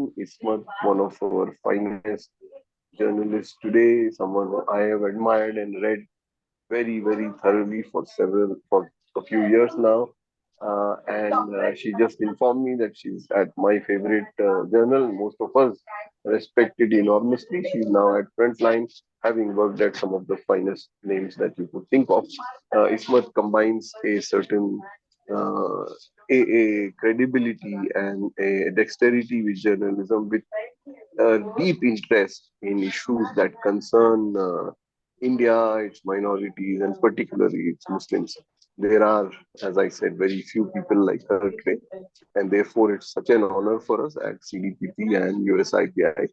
Ismat, one of our finest journalists today, someone who I have admired and read very thoroughly for a few years now. And she just informed me that she's at my favorite journal. Most of us respect it enormously. She's now at Frontline, having worked at some of the finest names that you could think of. Ismat combines a certain uh, a credibility and a dexterity with journalism, with a deep interest in issues that concern India, its minorities, and particularly its Muslims. There are, as I said, very few people like her today, and therefore it's such an honor for us at CDPP and USIPI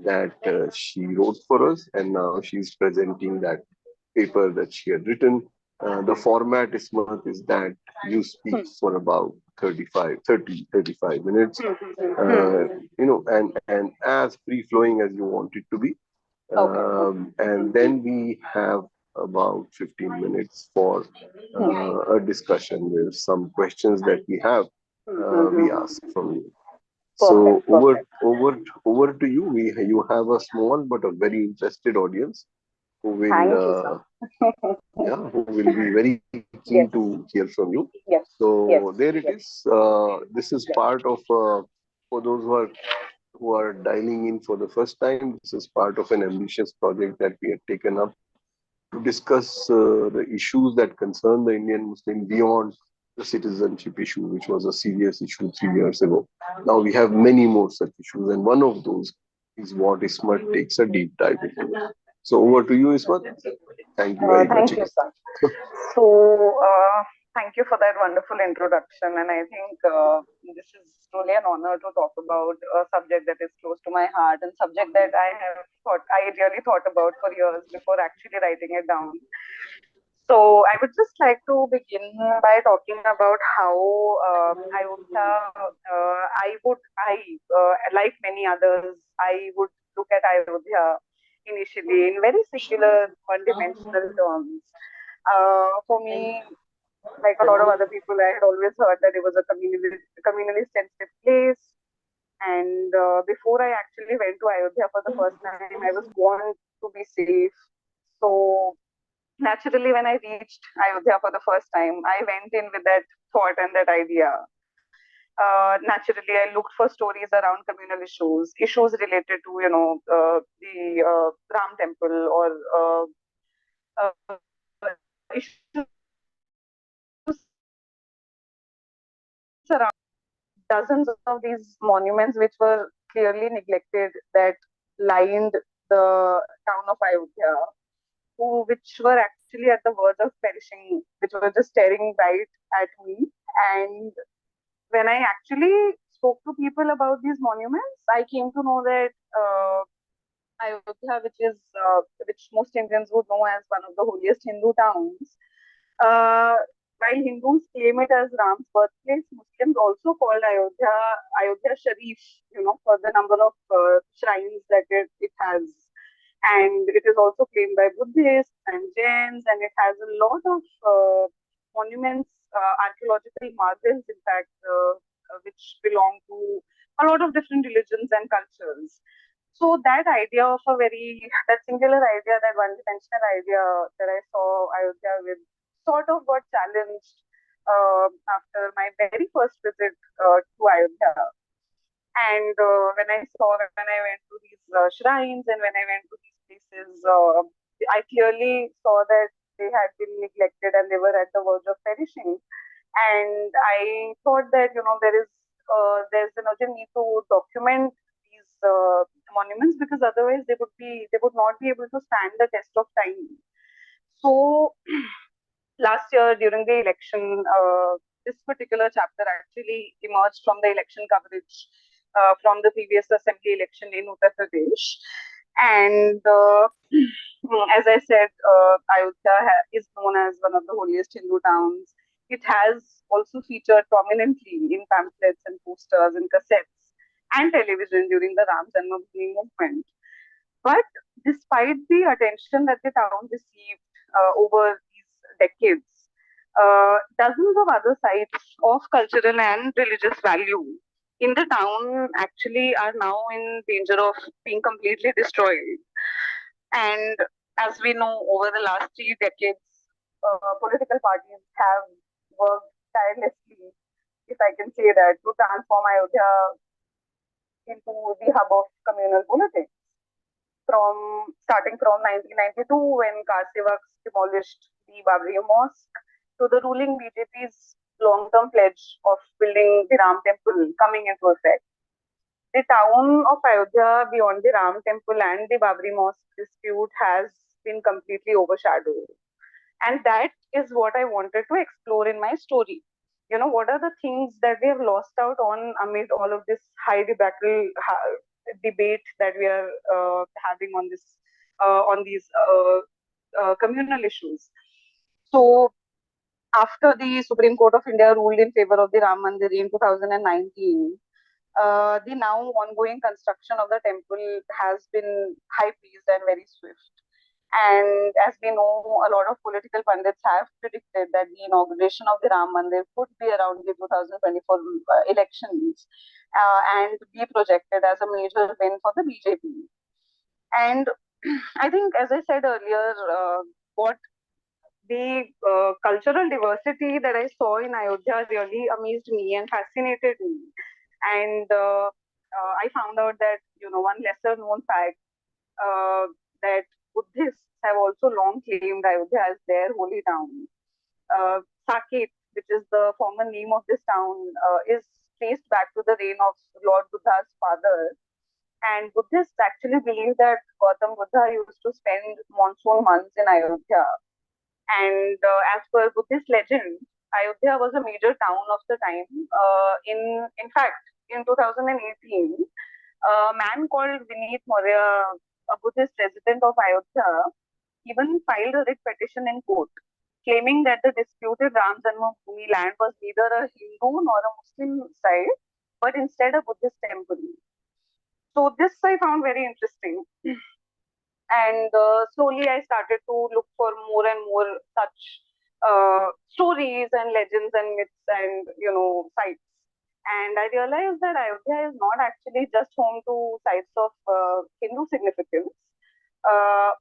that she wrote for us, and now she's presenting that paper that she had written. The format, Ismat, is that you speak for about 35 minutes, and as free flowing as you want it to be. And then we have about 15 minutes for a discussion with some questions that we have, we ask from you. So over to you. You have a small but a very interested audience who will who will be very keen to hear from you. So there it is. This is part of for those who are dialing in for the first time. This is part of an ambitious project that we have taken up to discuss the issues that concern the Indian Muslim beyond the citizenship issue, which was a serious issue 3 years ago. Now we have many more such issues, and one of those is what Ismat takes a deep dive into. So over to you, Ismat. Thank you very much. Thank you, sir. So, thank you for that wonderful introduction. And I think this is truly an honor to talk about a subject that is close to my heart and subject that I really thought about for years before actually writing it down. So, I would just like to begin by talking about how Ayodhya, like many others, I would look at Ayodhya initially in very secular, one-dimensional terms. For me, like a lot of other people, I had always heard that it was a communally sensitive place. And before I actually went to Ayodhya for the first time, I was warned to be safe. So naturally, when I reached Ayodhya for the first time, I went in with that thought and that idea. Naturally, I looked for stories around communal issues related to, the Ram temple or issues around dozens of these monuments which were clearly neglected that lined the town of Ayodhya, which were actually at the verge of perishing, which were just staring right at me. And when I actually spoke to people about these monuments, I came to know that Ayodhya, which most Indians would know as one of the holiest Hindu towns, uh, while Hindus claim it as Ram's birthplace, Muslims also call Ayodhya Sharif, for the number of shrines that it has. And it is also claimed by Buddhists and Jains, and it has a lot of monuments, archaeological marvels, in fact, which belong to a lot of different religions and cultures. So that idea of that singular idea, that one-dimensional idea that I saw Ayodhya with, sort of got challenged after my very first visit to Ayodhya. And when I went to these shrines and when I went to these places, I clearly saw that they had been neglected and they were at the verge of perishing. And I thought that there's an urgent need to document these monuments, because otherwise they would not be able to stand the test of time. So last year during the election, this particular chapter actually emerged from the election coverage from the previous assembly election in Uttar Pradesh. And as I said, Ayodhya is known as one of the holiest Hindu towns. It has also featured prominently in pamphlets and posters and cassettes and television during the Ram Janmabhoomi movement. But despite the attention that the town received over these decades, dozens of other sites of cultural and religious value in the town actually are now in danger of being completely destroyed. And as we know, over the last 3 decades, political parties have worked tirelessly, if I can say that, to transform Ayodhya into the hub of communal politics. From starting from 1992, when car sevaks demolished the Babri Mosque, to the ruling BJP's long-term pledge of building the Ram Temple coming into effect. The town of Ayodhya, beyond the Ram Temple and the Babri Mosque dispute, has been completely overshadowed. And that is what I wanted to explore in my story. What are the things that we have lost out on amid all of this high debate that we are having on these communal issues. So after the Supreme Court of India ruled in favor of the Ram Mandir in 2019, the now ongoing construction of the temple has been high paced and very swift. And as we know, a lot of political pundits have predicted that the inauguration of the Ram Mandir could be around the 2024 elections and be projected as a major win for the BJP. And I think, as I said earlier, what the cultural diversity that I saw in Ayodhya really amazed me and fascinated me. And I found out that, one lesser known fact that Buddhists have also long claimed Ayodhya as their holy town. Saket, which is the former name of this town, is traced back to the reign of Lord Buddha's father. And Buddhists actually believe that Gautam Buddha used to spend monsoon months in Ayodhya. And as per Buddhist legend, Ayodhya was a major town of the time. In fact, in 2018, a man called Vineet Maurya, a Buddhist resident of Ayodhya, even filed a writ petition in court, claiming that the disputed Ram Janmabhoomi land was neither a Hindu nor a Muslim site, but instead a Buddhist temple. So this I found very interesting. And slowly I started to look for more and more such stories and legends and myths and sites. And I realized that Ayodhya is not actually just home to sites of Hindu significance, uh,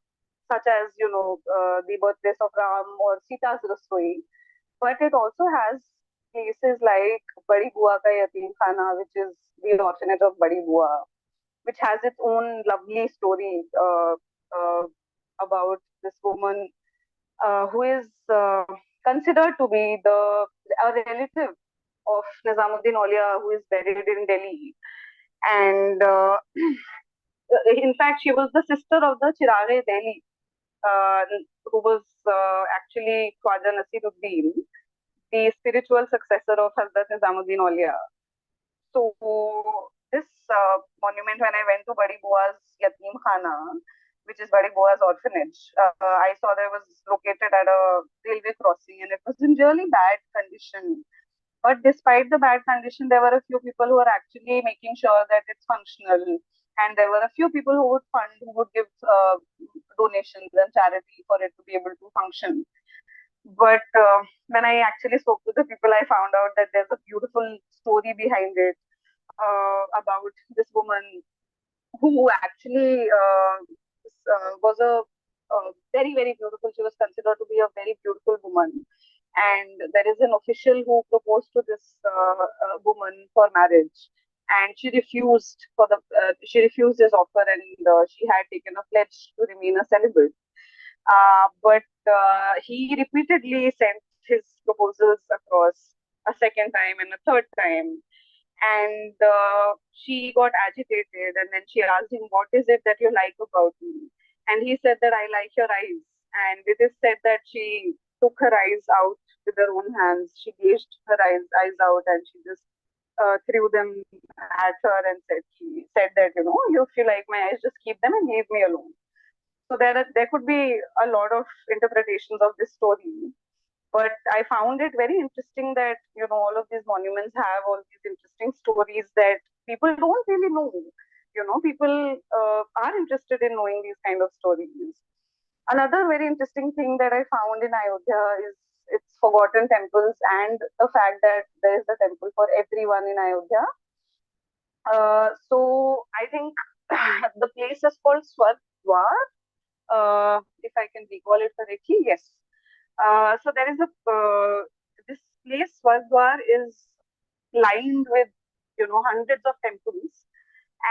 such as the birthplace of Ram or Sita's Rasoi, but it also has places like Badi Bua ka Yatim Khana, which is the orphanage of Badi Bua, which has its own lovely story about this woman who is considered to be a relative of Nizamuddin Aulia, who is buried in Delhi. And in fact, she was the sister of the Chiraghe Delhi, uh, who was actually Khwaja Nasiruddin, the spiritual successor of Hazrat Nizamuddin Aulia. So this monument, when I went to Badi Bua's Yatim Khana, which is Badi Bua's orphanage, I saw that it was located at a railway crossing and it was in really bad condition. But despite the bad condition, there were a few people who were actually making sure that it's functional. And there were a few people who would fund, who would give donations and charity for it to be able to function. But when I actually spoke to the people, I found out that there's a beautiful story behind it about this woman who actually was a very, very beautiful. She was considered to be a very beautiful woman. And there is an official who proposed to this woman for marriage. And she refused his offer, and she had taken a pledge to remain a celibate. But he repeatedly sent his proposals across a second time and a third time. And she got agitated, and then she asked him, "What is it that you like about me?" And he said that, "I like your eyes." And it is said that she took her eyes out with her own hands. She gauged her eyes out, and she just threw them at her and she said that, "You, if you like my eyes, just keep them and leave me alone." So there could be a lot of interpretations of this story, but I found it very interesting that all of these monuments have all these interesting stories that people don't really know. People are interested in knowing these kind of stories. Another very interesting thing that I found in Ayodhya is its forgotten temples and the fact that there is a temple for everyone in Ayodhya. So I think the place is called Swargdwar, if I can recall it correctly. Yes. So there is a this place Swargdwar is lined with hundreds of temples,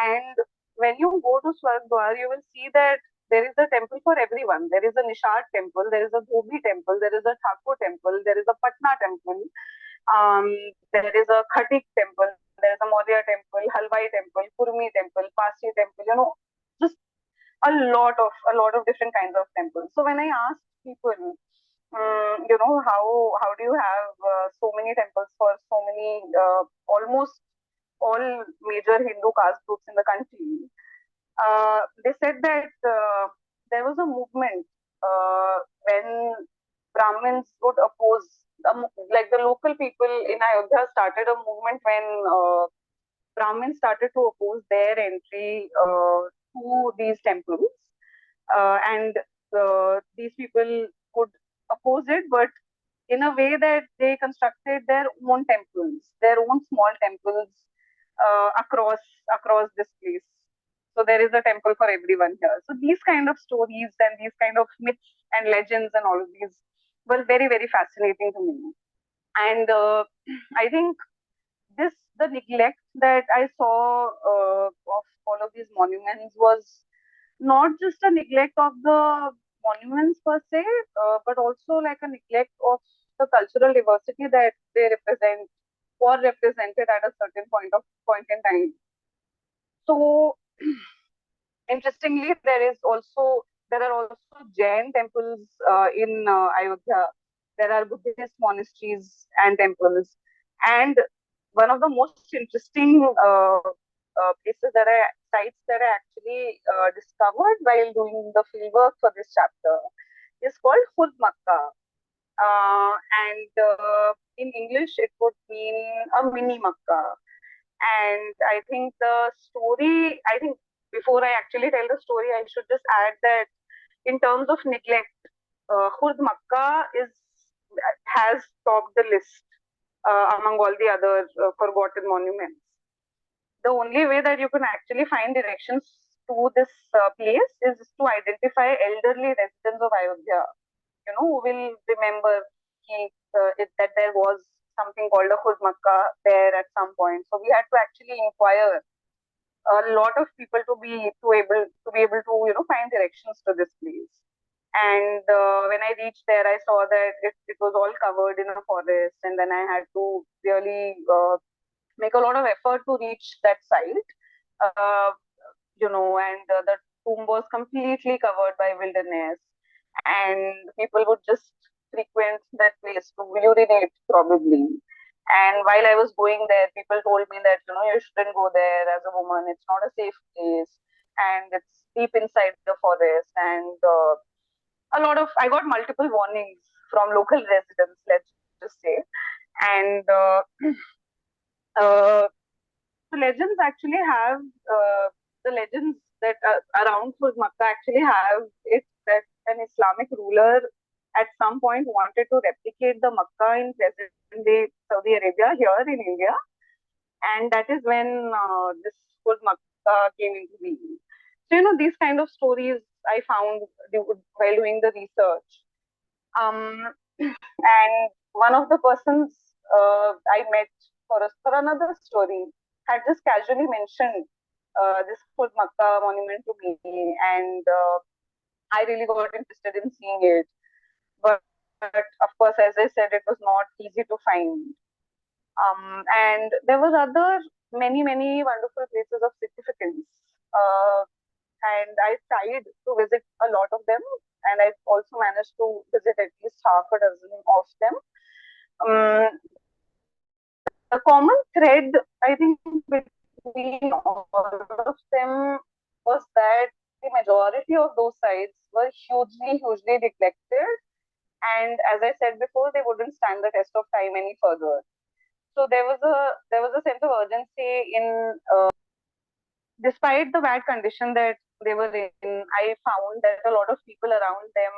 and when you go to Swargdwar, you will see that there is a temple for everyone. There is a Nishad temple, there is a Dhobi temple, there is a Thakur temple, there is a Patna temple, there is a Khatik temple, there is a Maurya temple, Halwai temple, Kurmi temple, Pasi temple. Just a lot of different kinds of temples. So when I asked people, how do you have so many temples for so many almost all major Hindu caste groups in the country? They said that there was a movement when Brahmins would oppose, like the local people in Ayodhya started a movement when Brahmins started to oppose their entry to these temples. And these people could oppose it, but in a way that they constructed their own temples, their own small temples across this place. So there is a temple for everyone here. So these kind of stories and these kind of myths and legends and all of these were very very fascinating to me. And I think the neglect that I saw of all of these monuments was not just a neglect of the monuments per se, but also like a neglect of the cultural diversity that they represent or represented at a certain point in time. So interestingly, there are also Jain temples in Ayodhya. There are Buddhist monasteries and temples, and one of the most interesting places that I sites that I actually discovered while doing the fieldwork for this chapter is called Khud Makkah, and in English it would mean a mini Makkah. And I think I think before I actually tell the story, I should just add that in terms of neglect, Khurd Makkah has topped the list among all the other forgotten monuments. The only way that you can actually find directions to this place is to identify elderly residents of Ayodhya, who will remember that there was something called a Khud Makkah there at some point. So we had to actually inquire a lot of people to be able to find directions to this place. And when I reached there, I saw that it was all covered in a forest, and then I had to really make a lot of effort to reach that site. Uh, and the tomb was completely covered by wilderness, and people would just frequent that place to urinate probably. And while I was going there, people told me that you shouldn't go there as a woman. It's not a safe place, and it's deep inside the forest. And I got multiple warnings from local residents. Let's just say, and uh, the legends actually have the legends that around Fuz Makkah actually have it that an Islamic ruler at some point wanted to replicate the Makkah in present day Saudi Arabia here in India, and that is when this Fuz Makkah came into being. So these kind of stories I found while doing the research. And one of the persons I met for another story had just casually mentioned this Khud Makkah monument to me, and I really got interested in seeing it. But of course, as I said, it was not easy to find. And there was other many wonderful places of significance. Uh, and I tried to visit a lot of them, and I also managed to visit at least half a dozen of them. The common thread, I think, between all of them was that the majority of those sites were hugely neglected. And as I said before, they wouldn't stand the test of time any further. So there was a sense of urgency in, despite the bad condition that they were in. I found that a lot of people around them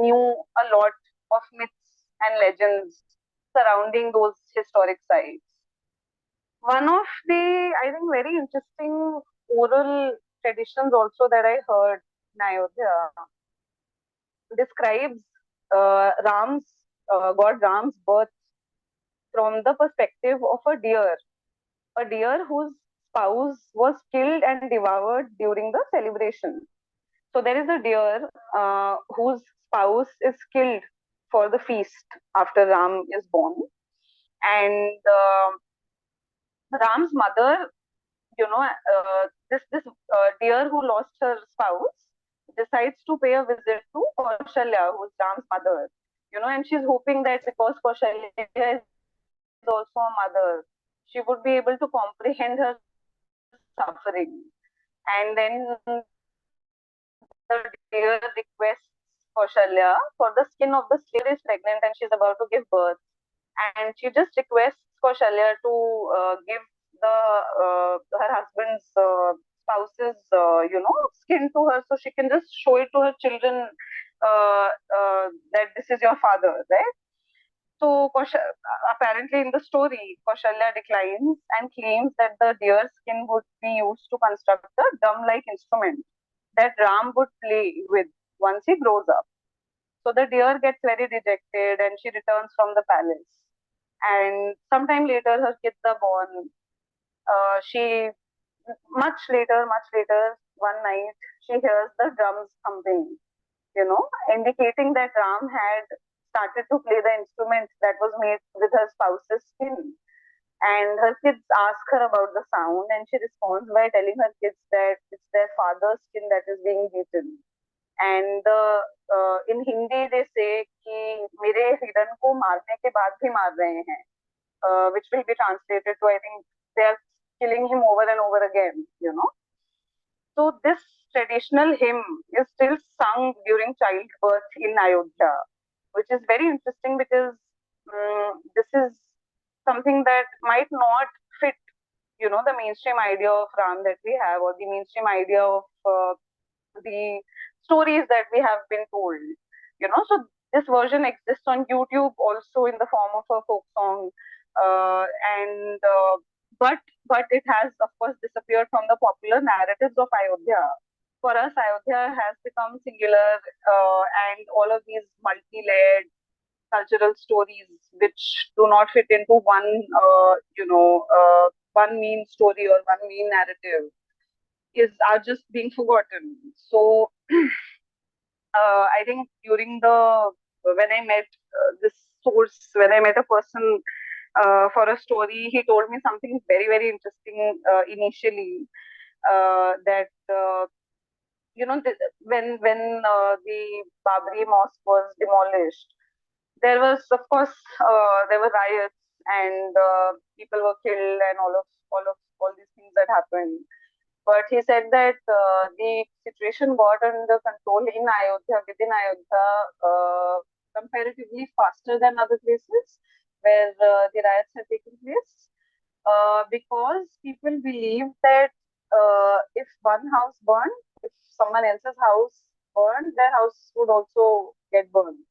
knew a lot of myths and legends surrounding those historic sites. One of the, I think, very interesting oral traditions also that I heard in Ayodhya describes God Ram's birth from the perspective of a deer whose spouse was killed and devoured during the celebration. So there is a deer whose spouse is killed for the feast after Ram is born, and Ram's mother, this deer who lost her spouse decides to pay a visit to Kaushalya, who's Ram's mother. And she's hoping that because Kaushalya is also a mother, she would be able to comprehend her suffering. And then the deer requests Kaushalya for the skin of the slave. The mother is pregnant and she's about to give birth, and she just requests Kaushalya to give her husband's spouse's skin to her, so she can just show it to her children that this is your father, right? So apparently in the story, Kaushalya declines and claims that the deer skin would be used to construct a drum-like instrument that Ram would play with once he grows up. So the deer gets very dejected and she returns from the palace. And sometime later, her kids are born. She much later, one night, she hears the drums thumping, indicating that Ram had started to play the instrument that was made with her spouse's skin. And her kids ask her about the sound, and she responds by telling her kids that it's their father's skin that is being beaten. And in Hindi they say कि मेरे हिरन को मारने के बाद भी मार रहे हैं, which will be translated to, I think, they are killing him over and over again. So this traditional hymn is still sung during childbirth in Ayodhya, which is very interesting because this is something that might not fit, the mainstream idea of Ram that we have, or the mainstream idea of the stories that we have been told. So this version exists on YouTube also in the form of a folk song, and but but it has of course disappeared from the popular narratives of Ayodhya. For us, Ayodhya has become singular, and all of these multi-layered cultural stories which do not fit into one main story or one main narrative is are just being forgotten. So I think during the when I met this source, when I met a person for a story, he told me something very very interesting initially, that when the Babri Mosque was demolished, there was of course there were riots, and people were killed, and all these things that happened. But he said that the situation got under control in Ayodhya, within Ayodhya, comparatively faster than other places where the riots had taken place, because people believe that if one house burned, if someone else's house burned, their house would also get burned.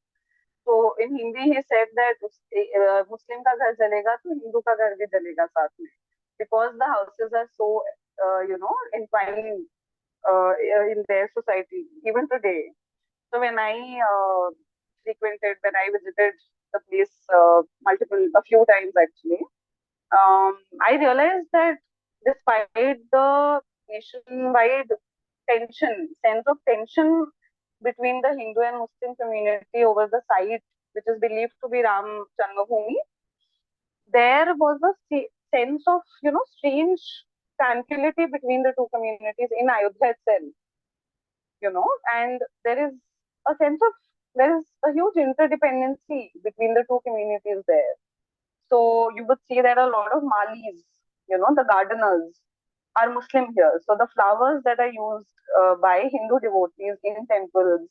So in Hindi, he said that Muslim का घर जलेगा तो हिंदू का घर भी जलेगा साथ में, because the houses are so entwined in their society even today. So when I visited the place a few times actually, I realized that despite the nationwide sense of tension between the Hindu and Muslim community over the site, which is believed to be Ram Janmabhoomi, there was a sense of, strange tranquility between the two communities in Ayodhya itself, and there is a huge interdependency between the two communities there. So you would see that a lot of Malis, the gardeners, are Muslim here. So the flowers that are used by Hindu devotees in temples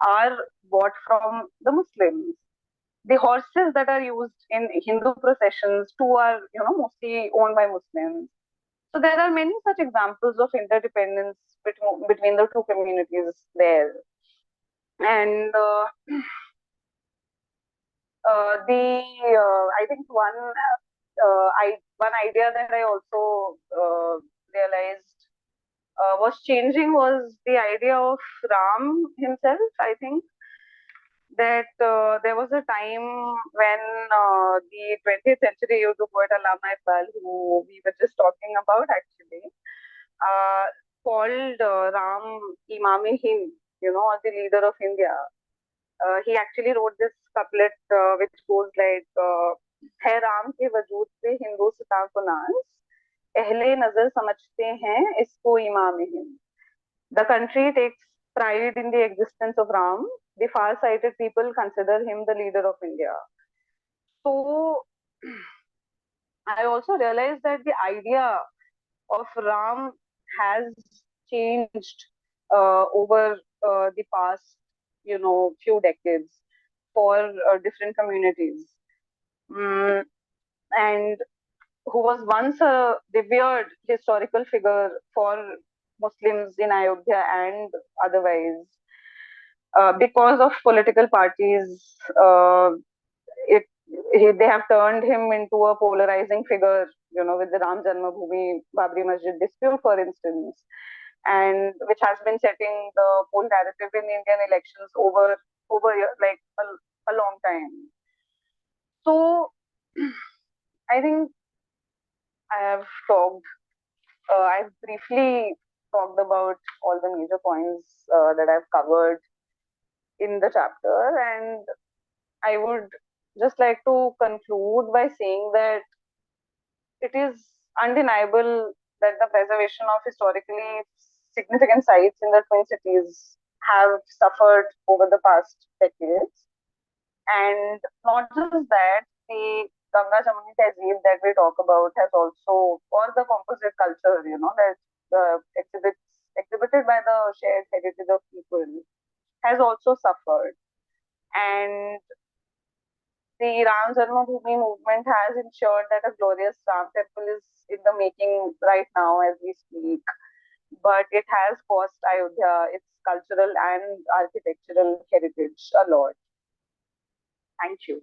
are bought from the Muslims. The horses that are used in Hindu processions too are, mostly owned by Muslims. So there are many such examples of interdependence between the two communities there. And the I think one. one idea that I also realized was changing was the idea of Ram himself. I think that there was a time when the 20th century Urdu poet Allama Iqbal, who we were just talking about actually, uh, called Ram Imam-e-Hind, or the leader of India. He actually wrote this couplet which goes like, है राम के वजूद से हिंदुस्तान को नाज, अहले नजर समझते हैं इसको इमाम Hind. The country takes pride in the existence of Ram. The far-sighted people consider him the leader of India. So I also realized that the idea of Ram has changed over the past, few decades for different communities. Mm, and who was once a revered historical figure for Muslims in Ayodhya and otherwise, because of political parties, it they have turned him into a polarizing figure. With the Ram Janmabhoomi Babri Masjid dispute, for instance, and which has been setting the whole narrative in Indian elections over like a long time. So I think I have talked. I've briefly talked about all the major points that I've covered in the chapter, and I would just like to conclude by saying that it is undeniable that the preservation of historically significant sites in the Twin Cities have suffered over the past decades. And not just that, the Ganga Jamuni Tehzeeb that we talk about has also, or the composite culture, that exhibited by the shared heritage of people, has also suffered. And the Ram Janmabhoomi movement has ensured that a glorious Ram temple is in the making right now as we speak. But it has cost Ayodhya its cultural and architectural heritage a lot. Thank you.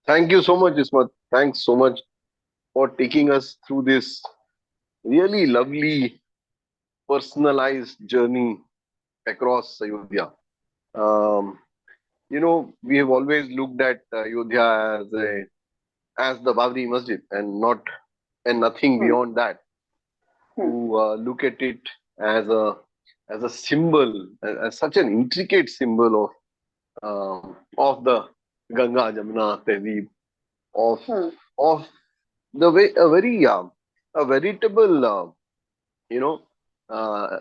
Thank you so much, Ismat. Thanks so much for taking us through this really lovely personalized journey across Ayodhya. Um, we have always looked at Ayodhya as the Babri Masjid and nothing Hmm. beyond that. Hmm. To look at it as a symbol, as such an intricate symbol of the Ganga Jamuna Tehzeeb, of Hmm. of the way a veritable you know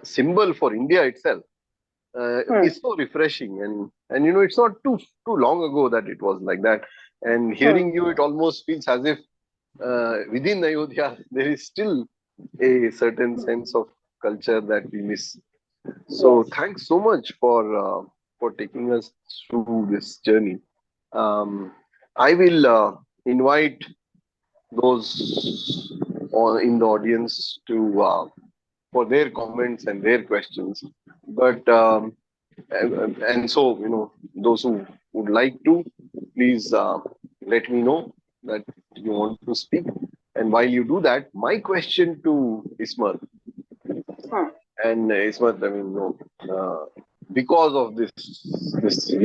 symbol for India itself. Hmm. Is so refreshing, and it's not too long ago that it was like that. And Hmm. hearing you, it almost feels as if within Ayodhya there is still a certain Hmm. sense of culture that we miss. So Yes. thanks so much for taking us through this journey. I will invite those in the audience to for their comments and their questions. But and so those who would like to, please let me know that you want to speak. And while you do that, my question to Ismat Hmm. and Ismat, I mean, because of this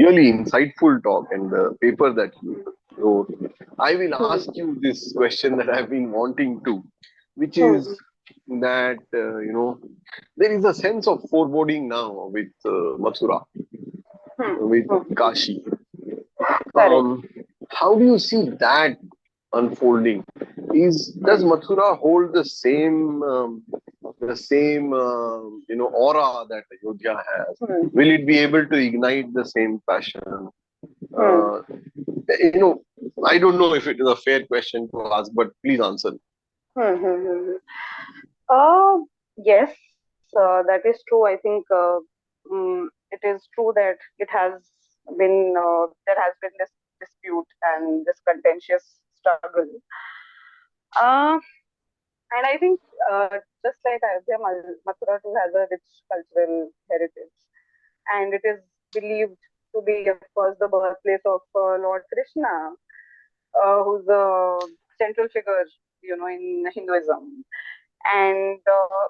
really insightful talk and the paper that you wrote, I will Hmm. ask you this question that I've been wanting to, which Hmm. is that there is a sense of foreboding now with Mathura, Hmm. with Hmm. Kashi. Correct. Um, how do you see that unfolding? Does Hmm. Mathura hold the same aura that Ayodhya has? Hmm. Will it be able to ignite the same passion? Hmm. Uh, you know, I don't know if it is a fair question to ask, but please answer. Hmm. Hmm. Hmm. Yes, that is true. I think it is true that it has been there has been this dispute and this contentious struggle. Uh, and I think just like Ayodhya, Mathura too has a rich cultural heritage, and it is believed. to be, of course, the birthplace of Lord Krishna, who's the central figure, in Hinduism. And uh,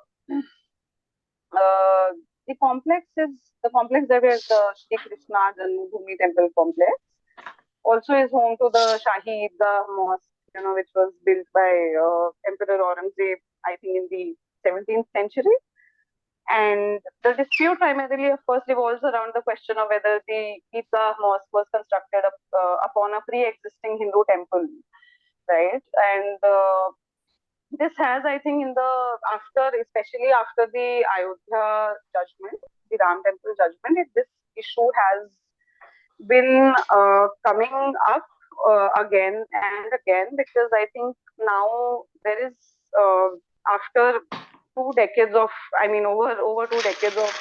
the complex that is the Shri Krishna Janmabhoomi Temple complex. Also is home to the Shahi Idgah Mosque, which was built by Emperor Aurangzeb, I think, in the 17th century. And the dispute primarily, of course, revolves around the question of whether the Idgah Mosque was constructed upon a pre-existing Hindu temple, right? And this has, I think, especially after the Ayodhya judgment, the Ram Temple judgment, this issue has been coming up again and again, because I think now there is, after 2 decades of, I mean, over 2 decades of,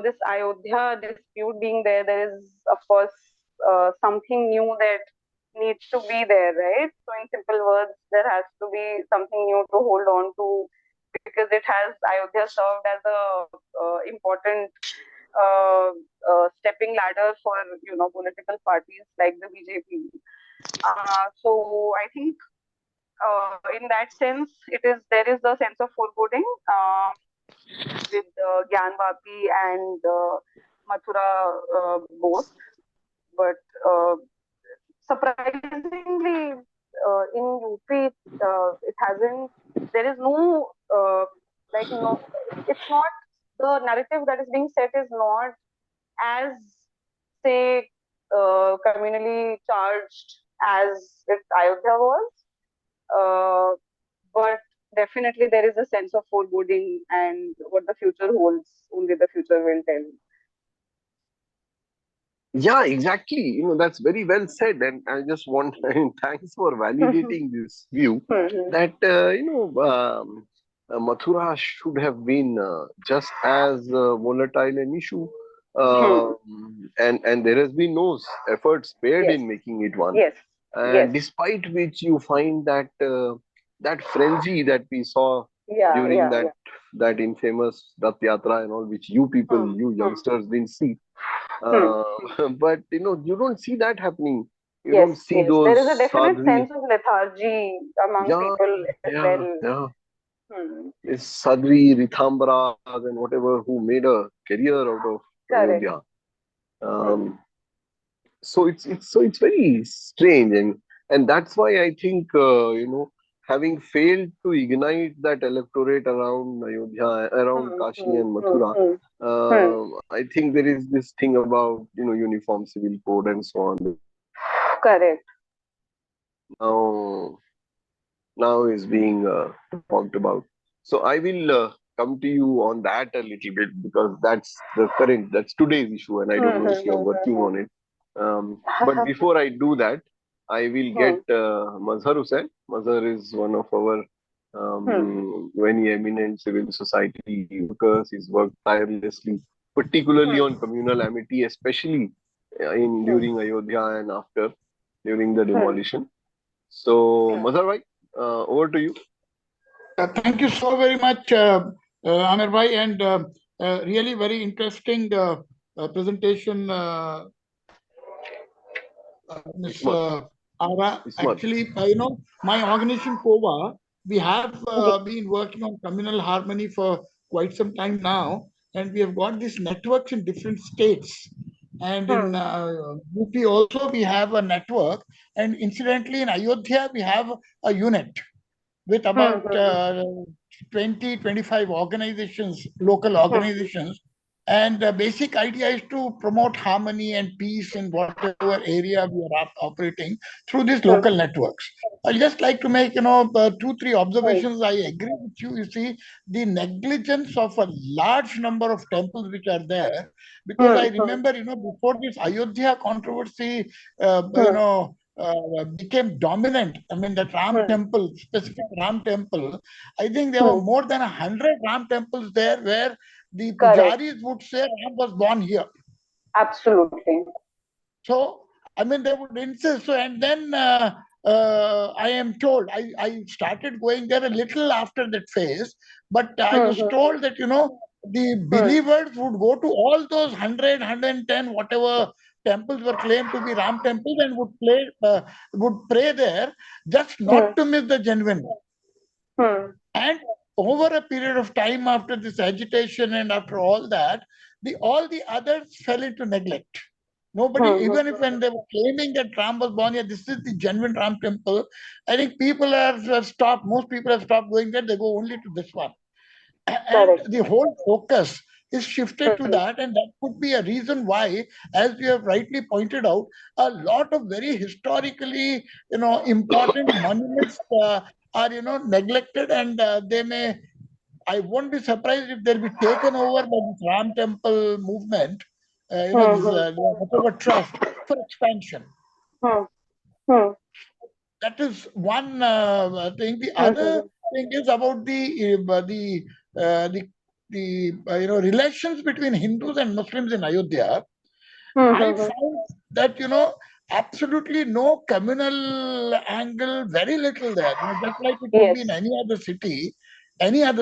this Ayodhya dispute being there, there is, of course, something new that needs to be there, right? So, in simple words, there has to be something new to hold on to, because it has Ayodhya served as a important stepping ladder for political parties like the BJP. So I think in that sense, there is a sense of foreboding with Gyanvapi and Mathura both, but surprisingly, in UP, it hasn't. There is no no. It's not, the narrative that is being set is not as, say, communally charged as if Ayodhya was. Uh, but definitely there is a sense of foreboding, and what the future holds, only the future will tell. Yeah, exactly. That's very well said. And I just want, and thanks for validating this view that, Mathura should have been just as volatile an issue. And there has been no effort spared Yes, in making it one. yes, And yes. despite which you find that that frenzy that we saw Yeah, during yeah, that yeah. that infamous Rath Yatra and all, which you people, you youngsters didn't see, Hmm. uh, but you don't see that happening. You Yes, don't see yes. There those is a definite sadhvi. sense of lethargy among Yeah, people as yeah, well. yeah. Hmm. This Sadhvi, Rithambras, and whatever, who made a career out of Correct. Ayodhya. Hmm. Um, so it's very strange, and that's why I think having failed to ignite that electorate around Ayodhya, around Hmm. Kashi Hmm. and Hmm. Mathura, Hmm. Hmm. I think there is this thing about uniform civil code and so on that Correct. now now is being talked about. So I will come to you on that a little bit, because that's today's issue, and I don't Hmm. know if Hmm. you're Hmm. working Hmm. on it. But before I do that, I will Hmm. get Mazhar Hussain. Mazhar is one of our Hmm. very eminent civil society workers. He's worked tirelessly, particularly Hmm. on communal amity, especially in Hmm. during Ayodhya and after during the Hmm. demolition. So, Hmm. Mazhar bhai, over to you. Thank you so very much, Amir Bhai, and really very interesting presentation, Miss Ismat, Ara. Ismat. Actually, my organization COVA, we have Ji. been working on communal harmony for quite some time now, and we have got these networks in different states. And in Hmm. UP also we have a network, and incidentally in Ayodhya we have a unit with Hmm. about Hmm. 20, 25 organizations, local Hmm. organizations. And the basic idea is to promote harmony and peace in whatever area we are operating through these local Hmm. networks. I just like to make, two, three Hmm. observations. I agree with you. You see, the negligence of a large number of temples which are there, because I Hmm. Hmm. remember, before this Ayodhya controversy, Hmm. became dominant. I mean, that Ram Hmm. temple, specific Ram temple, I think there were Hmm. more than 100 Ram temples there where the Correct. pujaris would say Ram was born here. Absolutely. So, I mean, they would insist. So, and then I am told, I started going there a little after that phase, but I Hmm. was Hmm. told that, the believers would go to all those 100, 110, whatever temples were claimed to be Ram temples, and would pray there, just not to miss the genuine one. And over a period of time, after this agitation and after all that, all the others fell into neglect. Nobody, even if when they were claiming that Ram was born here, this is the genuine Ram temple, I think people have stopped, most people have stopped going there, they go only to this one. And the whole focus is shifted to that, and that could be a reason why, as you have rightly pointed out, a lot of very historically, important monuments are, neglected, and they may. I won't be surprised if they'll be taken over by this Ram Temple movement, this whatever trust for expansion. That is one thing. The other thing is about the relations between Hindus and Muslims in Ayodhya. I found that absolutely no communal angle, very little there. Just like it would be in any other city, there are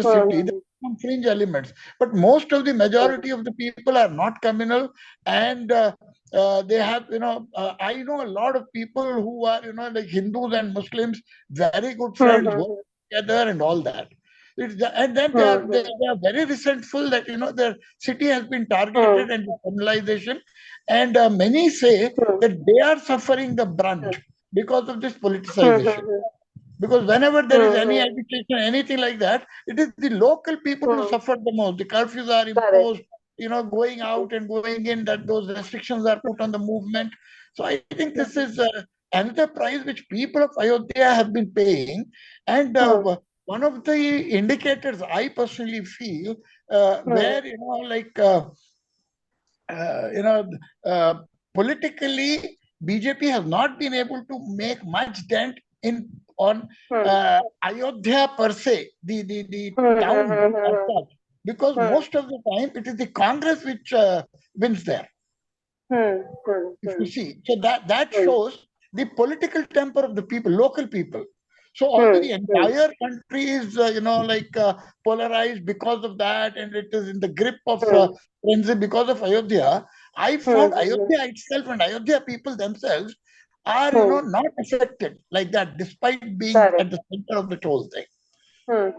some fringe elements. But most of the majority of the people are not communal, and they have, I know a lot of people who are, like Hindus and Muslims, very good friends, work together and all that. And then they are very resentful that their city has been targeted and criminalization, and many say that they are suffering the brunt because of this politicization. Because whenever there is any agitation, anything like that, it is the local people who suffer the most. The curfews are imposed, going out and going in, that those restrictions are put on the movement. So I think this is another price which people of Ayodhya have been paying. And one of the indicators I personally feel, where, you know, uh, politically, BJP has not been able to make much dent in on Ayodhya per se, the town as such, because most of the time it is the Congress which wins there. If you see, so that shows the political temper of the people, local people. So although the entire country is, polarized because of that, and it is in the grip of frenzy because of Ayodhya, I found Ayodhya itself and Ayodhya people themselves are, not affected like that, despite being at the center of the whole thing.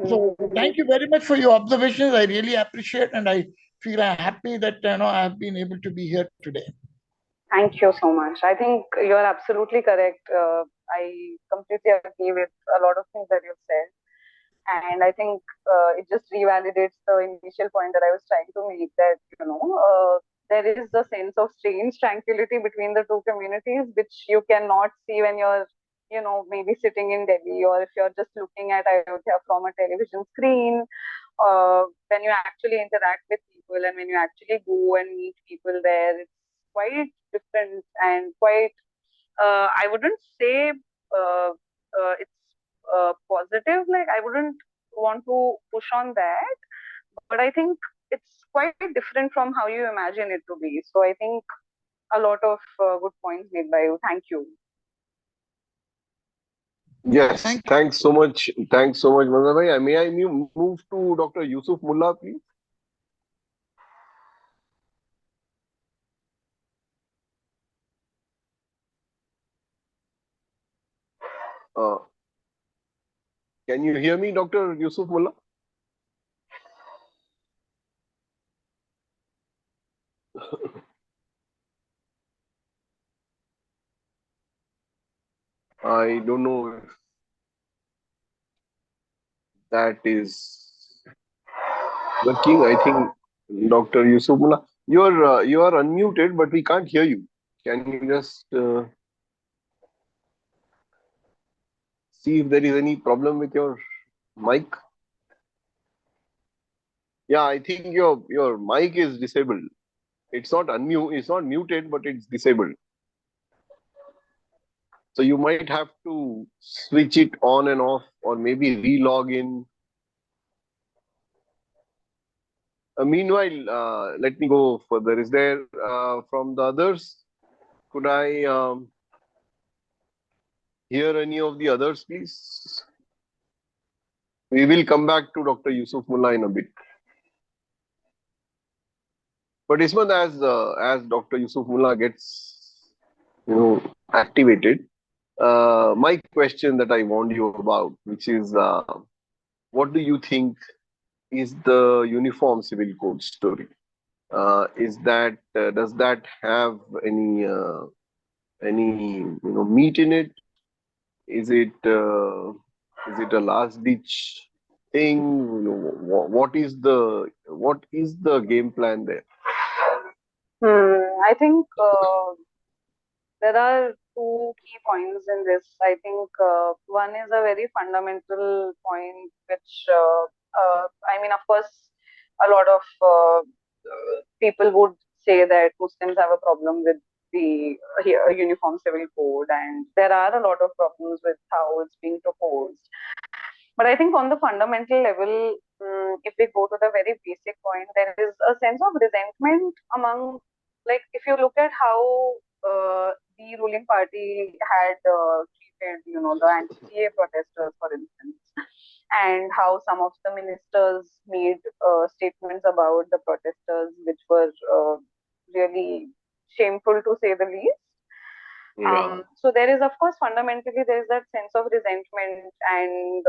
So thank you very much for your observations. I really appreciate, and I feel happy that I have been able to be here today. Thank you so much. I think you are absolutely correct. I completely agree with a lot of things that you've said. And I think it just revalidates the initial point that I was trying to make, that, there is a sense of strange tranquility between the two communities, which you cannot see when you're, maybe sitting in Delhi, or if you're just looking at Ayodhya from a television screen. When you actually interact with people and when you actually go and meet people there, it's quite different and quite, I wouldn't say it's positive. Like, I wouldn't want to push on that, but I think it's quite different from how you imagine it to be. So I think a lot of good points made by you. Thank you. Yes, thanks so much. Thanks so much, Manza bhai. May I move to Dr. Yusuf Mullah, please? Uh, can you hear me, Dr. Yusuf Mullah? I don't know if that is working. I think Dr. Yusuf Mullah, you are unmuted, but we can't hear you. Can you just see if there is any problem with your mic? Yeah, I think your mic is disabled. It's not unmute. It's not muted, but it's disabled. So you might have to switch it on and off, or maybe re-log in. Meanwhile, let me go further. Is there from the others? Could I hear any of the others, please? We will come back to Dr. Yusuf Mullah in a bit. But Ismat, as Dr. Yusuf Mullah gets activated, my question that I warned you about, which is, what do you think is the Uniform Civil Code story? Is that does that have any meat in it? Is it a last ditch thing? What is the game plan there? I think there are two key points in this. I think one is a very fundamental point, which I mean, of course, a lot of people would say that Muslims have a problem with the Uniform Civil Code, and there are a lot of problems with how it's being proposed. But I think on the fundamental level, if we go to the very basic point, there is a sense of resentment among, like, if you look at how the ruling party had treated, the anti-CA protesters, for instance, and how some of the ministers made statements about the protesters, which were really shameful to say the least. Yeah. So there is, of course, fundamentally there is that sense of resentment, and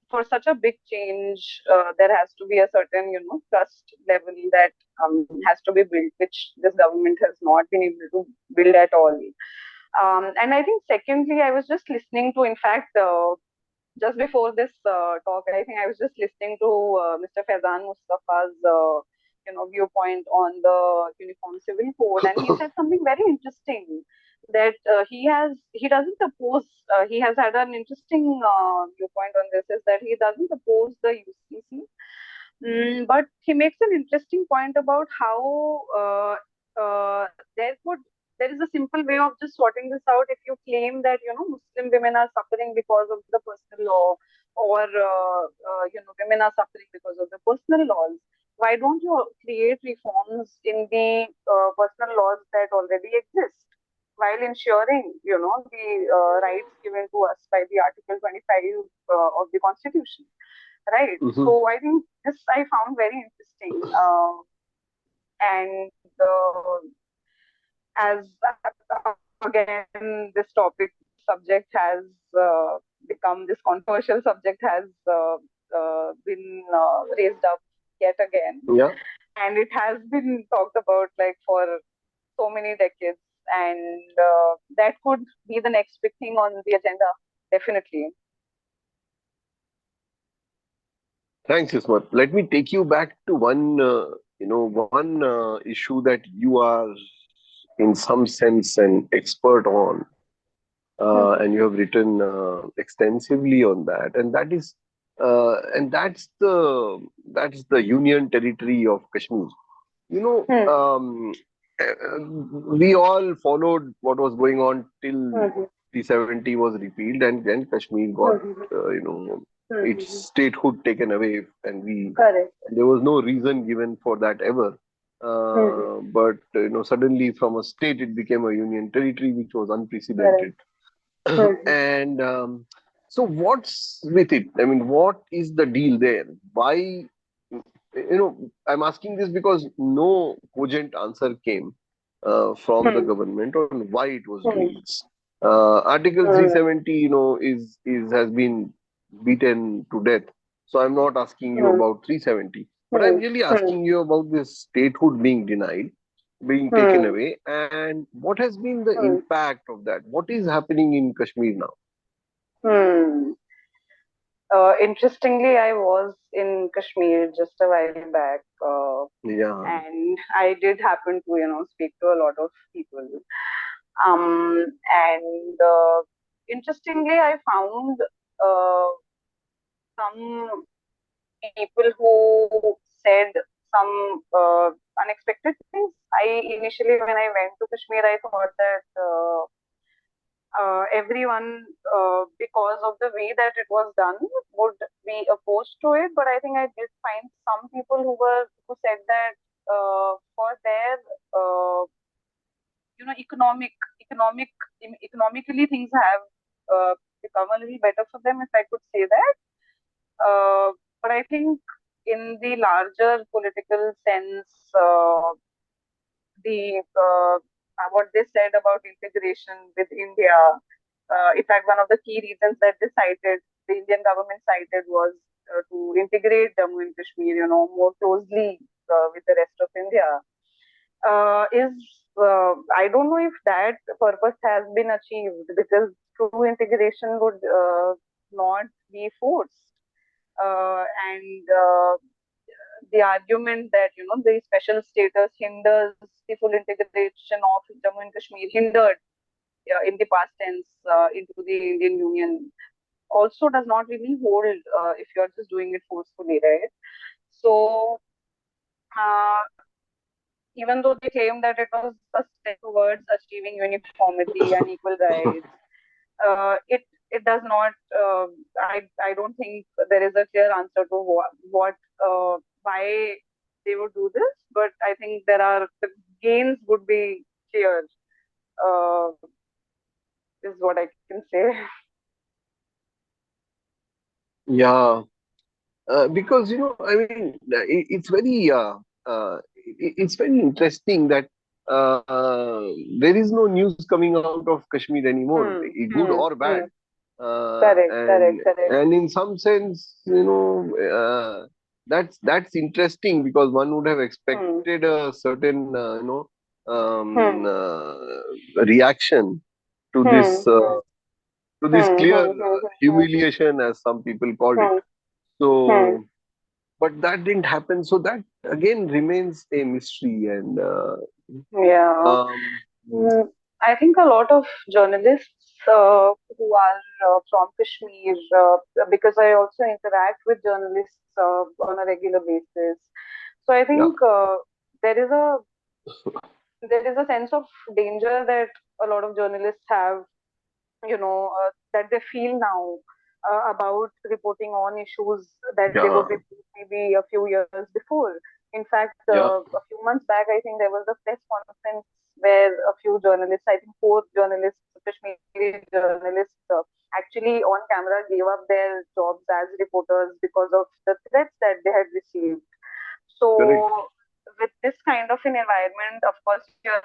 for such a big change, there has to be a certain, trust level that has to be built, which this government has not been able to build at all. And I think, secondly, I was just listening to, in fact, just before this talk, I think I was just listening to Mr. Faizan Mustafa's, viewpoint on the Uniform Civil Code, and he said something very interesting, that he doesn't oppose. He has had an interesting viewpoint on this, is that he doesn't oppose the UCC, but he makes an interesting point about how there is a simple way of just sorting this out. If you claim that Muslim women are suffering because of the personal law, or women are suffering because of the personal laws, why don't you create reforms in the personal laws that already exist, while ensuring the rights given to us by the Article 25 of the Constitution, right? Mm-hmm. So I think this I found very interesting, and as again, this topic subject has become, this controversial subject has been raised up yet again, Yeah. and it has been talked about like for so many decades, and that could be the next big thing on the agenda, definitely. Thanks, Ismat. Let me take you back to one issue that you are, in some sense, an expert on, and you have written extensively on that, and that's the Union Territory of Kashmir. You know, we all followed what was going on till 370 was repealed, and then Kashmir got, its statehood taken away, and Correct. there was no reason given for that ever. But suddenly from a state it became a union territory, which was unprecedented. And so, what's with it? I mean, what is the deal there? Why? I'm asking this because no cogent answer came from the government on why it was doing this. Article 370, is has been beaten to death. So I'm not asking you about 370, but I'm really asking you about this statehood being denied, being taken away, and what has been the impact of that? What is happening in Kashmir now? Interestingly, I was in Kashmir just a while back, Yeah. and I did happen to, speak to a lot of people. And interestingly, I found uh, some people who said some unexpected things. I initially, when I went to Kashmir, I thought that everyone, because of the way that it was done, would be opposed to it. But I think I did find some people who said that for their economically things have become a little better for them, if I could say that. But I think in the larger political sense, the what they said about integration with India. In fact, one of the key reasons that the Indian government cited was to integrate Jammu and Kashmir, more closely with the rest of India. Is I don't know if that purpose has been achieved, because true integration would not be forced. And the argument that the special status hinders the full integration of Jammu and Kashmir, hindered in the past tense into the Indian Union, also does not really hold if you're just doing it forcefully, right? So uh, even though they claim that it was a step towards achieving uniformity and equal rights, it does not. I don't think there is a clear answer to what why they would do this, but I think the gains would be clear. Uh, is what I can say. Yeah, because I mean, it's very interesting that there is no news coming out of Kashmir anymore, good or bad. Correct, correct, And correct. in some sense, that's interesting, because one would have expected a certain reaction to this clear humiliation, as some people called it. So, but that didn't happen. So that again remains a mystery. And Yeah. um, I think a lot of journalists who are from Kashmir, because I also interact with journalists on a regular basis. So I yeah, think there is a there is a sense of danger that a lot of journalists have, that they feel now about reporting on issues that they yeah, would report maybe a few years before. In fact, yeah, a few months back, I think there was a press conference where a few journalists, I think four journalists, Kashmiri journalists, actually on camera gave up their jobs as reporters because of the threats that they had received. correct. So, with this kind of an environment, of course, you're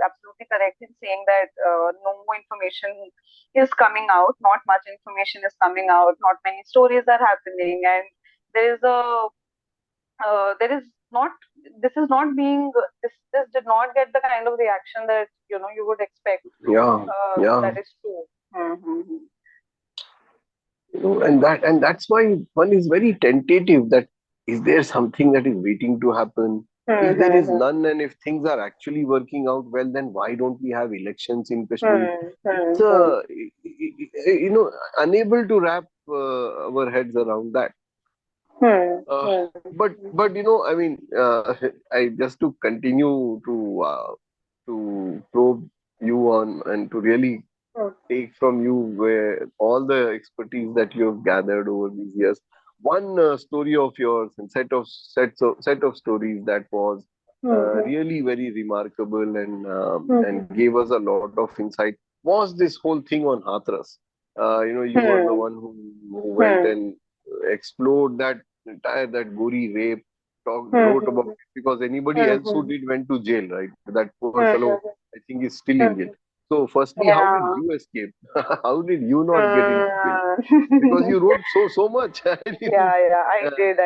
absolutely correct in saying that no information is coming out, not much information is coming out, not many stories are happening, and there is there is not, this is not being, this did not get the kind of reaction that you would expect. Yeah, yeah. That is true. Mm-hmm. And that's why one is very tentative, that is there something that is waiting to happen? If there is Mm-hmm. none, and if things are actually working out well, then why don't we have elections in Kashmir? It's Mm-hmm. unable to wrap our heads around that. uh, but I mean, I just to continue to probe you on, and to really take from you where all the expertise that you have gathered over these years. One story of yours, and set of stories that was really very remarkable, and gave us a lot of insight, was this whole thing on Hathras. You were the one who went and explored that entire, that gory rape, wrote about it, because anybody else who did went to jail, right? That poor fellow, I think, is still in jail. So, firstly, how did Yeah. you escape? How did you not get into jail? Uh, Because you wrote so much. I mean, yeah, uh, I did.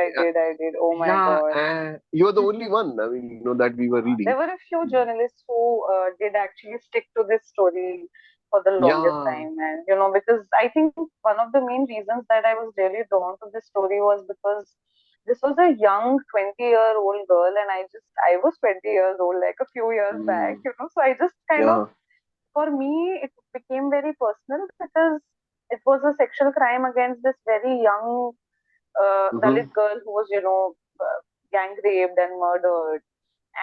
Oh my yeah, God. you are the only one. I mean, that we were reading. There were a few journalists who did actually stick to this story for the longest Yeah. time. And, because I think one of the main reasons that I was really drawn to this story was because this was a young 20-year-old girl, and I was 20 years old like a few years back, Mm, so I just kind of, yeah. for me, it became very personal because it was a sexual crime against this very young Mm-hmm. Dalit girl who was, gang raped and murdered.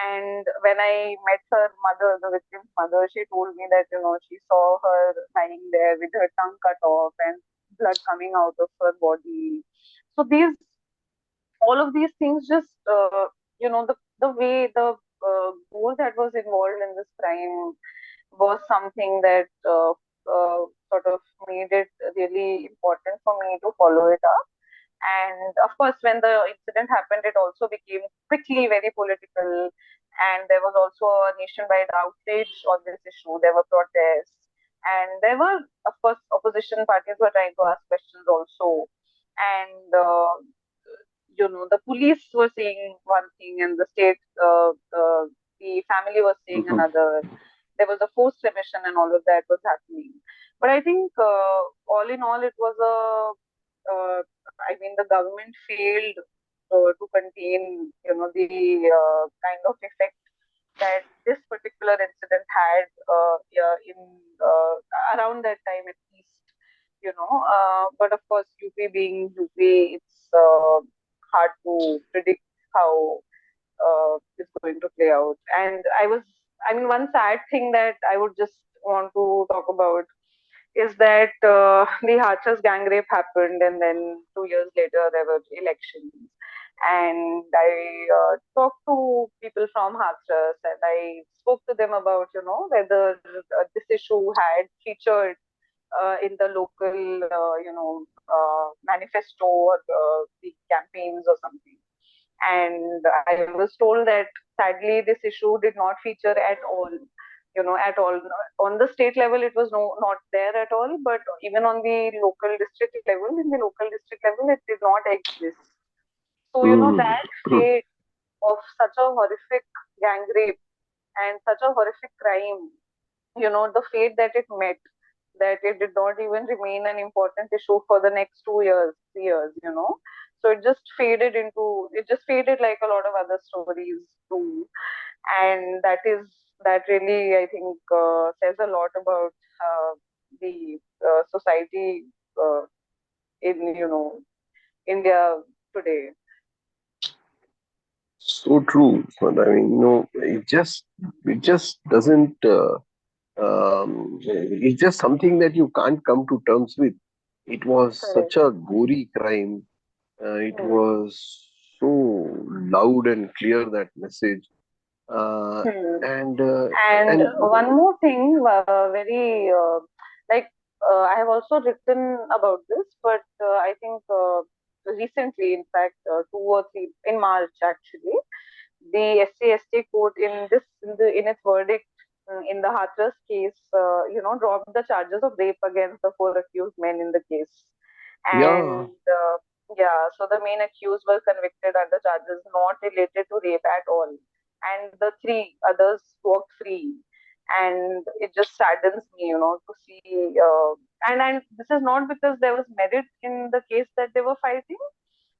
And when I met her mother, the victim's mother, she told me that, she saw her lying there with her tongue cut off and blood coming out of her body. So all of these things just, the way the goal that was involved in this crime was something that sort of made it really important for me to follow it up. And of course, when the incident happened, it also became quickly very political. And there was also a nationwide outrage on this issue. There were protests. And there were, of course, opposition parties were trying to ask questions also. And the police were saying one thing, and the family was saying Mhm. another. There was a forced remission, and all of that was happening. But I think, all in all, it was I mean, the government failed to contain, kind of effect that this particular incident had, yeah, in around that time at least. But of course, UP being UP, it's hard to predict how it's going to play out. And I mean, one sad thing that I would just want to talk about is that the Hathras gang rape happened, and then 2 years later there were elections. And I talked to people from Hathras, and I spoke to them about, whether this issue had featured in the local, manifesto or the campaigns or something. And I was told that sadly this issue did not feature at all, at all. On the state level, it was not there at all, but even on the local district level, in the local district level, it did not exist. So, Mm. that fate of such a horrific gang rape and such a horrific crime, the fate that it met, that it did not even remain an important issue for the next 2 years, 3 years, So it just faded like a lot of other stories too. And that really, I think, says a lot about the society in, India today. So true. So, I mean, it just doesn't. It's just something that you can't come to terms with. It was Correct. such a gory crime. It Hmm. was so loud and clear, that message. Uh, Hmm. and And and one more thing, very like I have also written about this, but I think recently, in fact, 2 or 3 in March actually, the SC/ST court in its verdict, in the Hathras case, dropped the charges of rape against the 4 accused men in the case. yeah, And yeah, so the main accused were convicted under charges not related to rape at all, and the 3 others walked free. And it just saddens me, to see. And this is not because there was merit in the case that they were fighting.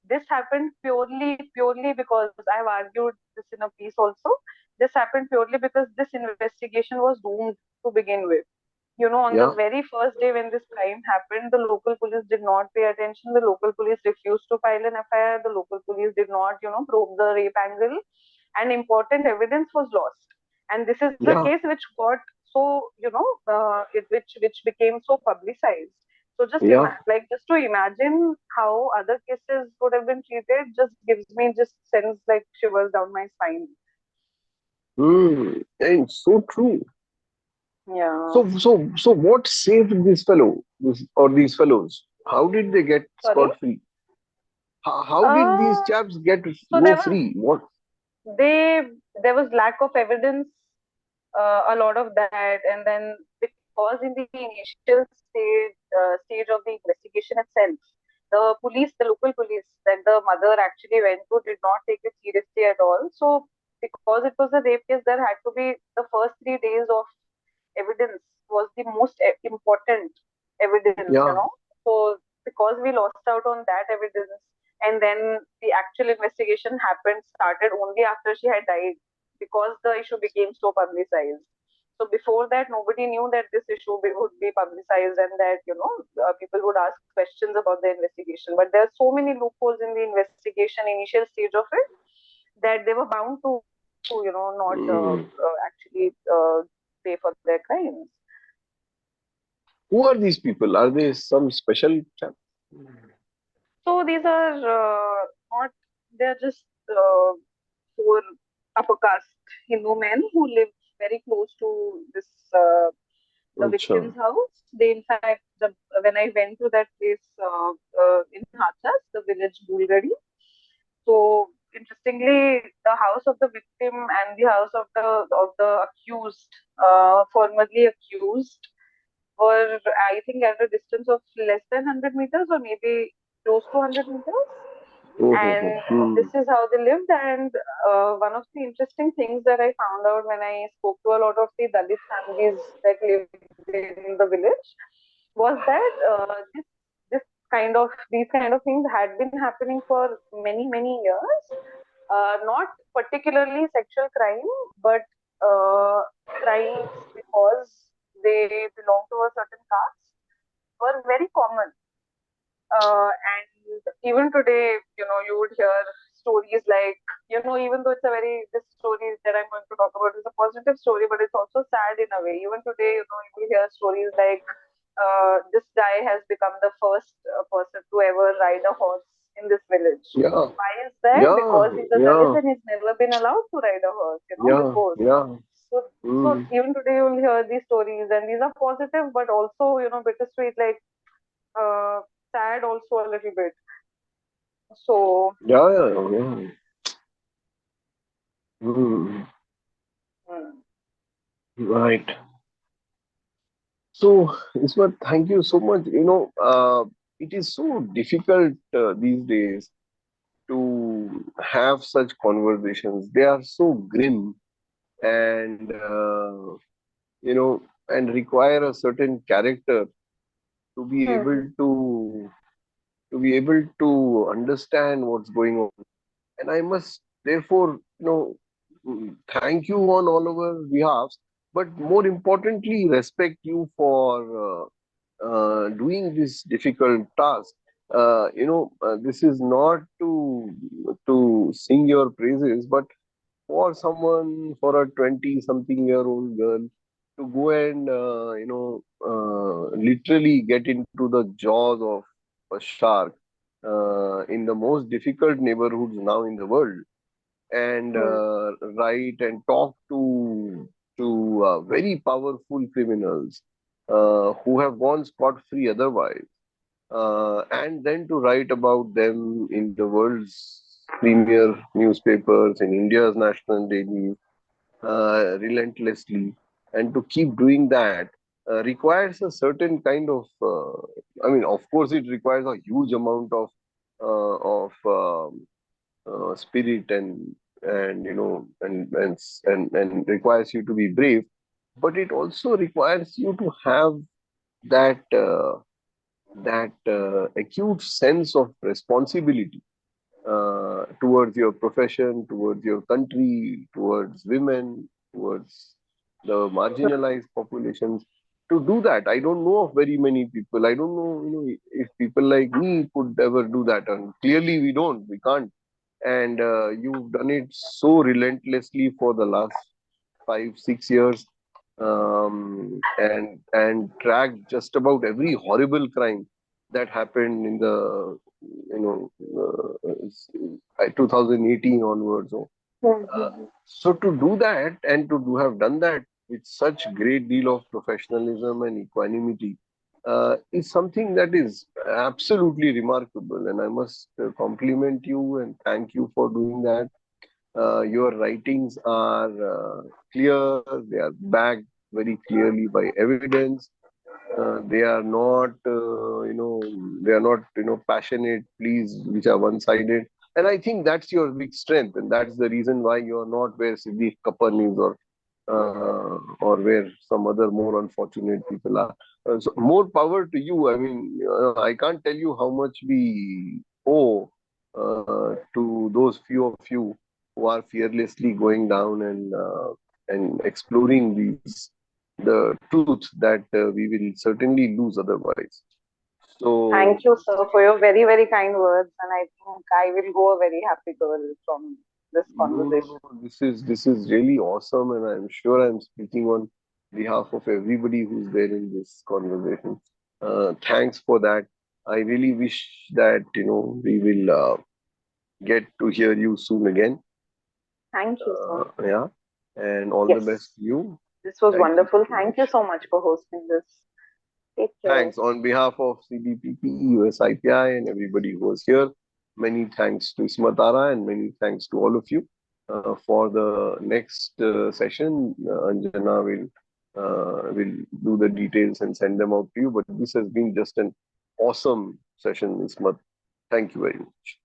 This happened purely because I have argued this in a piece also. This happened purely because this investigation was doomed to begin with. On the yeah, very first day when this crime happened, the local police did not pay attention. The local police refused to file an FIR. The local police did not, probe the rape angle, and important evidence was lost. And this is a yeah, case which got so, which became so publicized. So yeah. just to imagine how other cases would have been treated just gives me just sends like shivers down my spine. And so true. Yeah. So, what saved this fellow, or these fellows? How did they get Sorry. scot free? How did these Uh, chaps get so go free? What? they there was lack of evidence, a lot of that, and then because in the initial stage of the investigation itself, the local police that the mother actually went to did not take it seriously at all. So because it was a rape case, there had to be the first 3 days of evidence was the most important evidence, Yeah, So because we lost out on that evidence, and then the actual investigation started only after she had died, because the issue became so publicized. So before that, nobody knew that this issue would be publicized, and that people would ask questions about the investigation. But there are so many loopholes in the investigation initial stage of it that they were bound to not mm. actually pay for their crimes. Who are these people? Are they some special chap? So these are not, they're just four upper caste Hindu men who live very close to this, the Acha. victim's house. They, in fact, when I went to that place in Hathras, the village Bulgari. So interestingly, the house of the victim and the house of the accused, formerly accused, were, I think, at a distance of less than 100 meters or maybe close to 100 meters. Oh, oh, oh. And this is how they lived. And one of the interesting things that I found out when I spoke to a lot of the Dalit families that lived in the village was that these kind of things had been happening for many years. Not particularly sexual crime, but uh, crimes because they belong to a certain caste were very common. And even today, you would hear stories like, even though it's a very, this story that I'm going to talk about is a positive story, but it's also sad in a way. Even today, you will hear stories like, this guy has become the first person to ever ride a horse in this village. Yeah, Why is that? yeah, Because he's a Dalit yeah, and he's never been allowed to ride a horse, yeah, before. yeah. So even today you will hear these stories, and these are positive, but also bittersweet, like uh, sad also a little bit. So Yeah, yeah, yeah. Mm, mm, right. So, Ismat, thank you so much. It is so difficult these days to have such conversations. They are so grim and, and require a certain character to be able mm, to understand what's going on. And I must therefore, thank you on all of our behalves, but more importantly, respect you for doing this difficult task. This is not to sing your praises, but for a 20 something year old girl to go and literally get into the jaws of a shark in the most difficult neighborhoods now in the world, and mm, write and talk to very powerful criminals who have gone scot free otherwise, and then to write about them in the world's premier newspapers, in India's national daily, relentlessly, and to keep doing that requires a certain kind of. I mean, of course, it requires a huge amount of spirit and and requires you to be brave, but it also requires you to have that acute sense of responsibility towards your profession, towards your country, towards women, towards the marginalized populations. To do that, I don't know of very many people. I don't know, if people like me could ever do that, and clearly we don't. We can't. And you've done it so relentlessly for the last 5 6 years, and tracked just about every horrible crime that happened in the you know 2018 onwards. Uh, mm, so to do that and have done that with such great deal of professionalism and equanimity is something that is absolutely remarkable, and I must compliment you and thank you for doing that. Your writings are clear, they are backed very clearly by evidence. They are not, passionate pleas which are one-sided. And I think that's your big strength, and that's the reason why you are not where Siddiq Kapan is, or where some other more unfortunate people are. So more power to you. I mean, I can't tell you how much we owe to those few of you who are fearlessly going down and exploring the truth that we will certainly lose otherwise. So thank you, sir, for your very, very kind words. And I think I will go a very happy girl from this no, conversation. this is really awesome, and I'm sure I'm speaking on behalf of everybody who's there in this conversation. Thanks for that. I really wish that we will get to hear you soon again. Thank you, sir. Yeah, and all the best Yes, to you. this was Thank you wonderful. so Thank you much. so much for hosting this. Take care. Thanks on behalf of CBPP, USIPI, and everybody who was here. Many thanks to Smatara and many thanks to all of you. For the next session, Anjana will do the details and send them out to you. But this has been just an awesome session, Ismat. Thank you very much.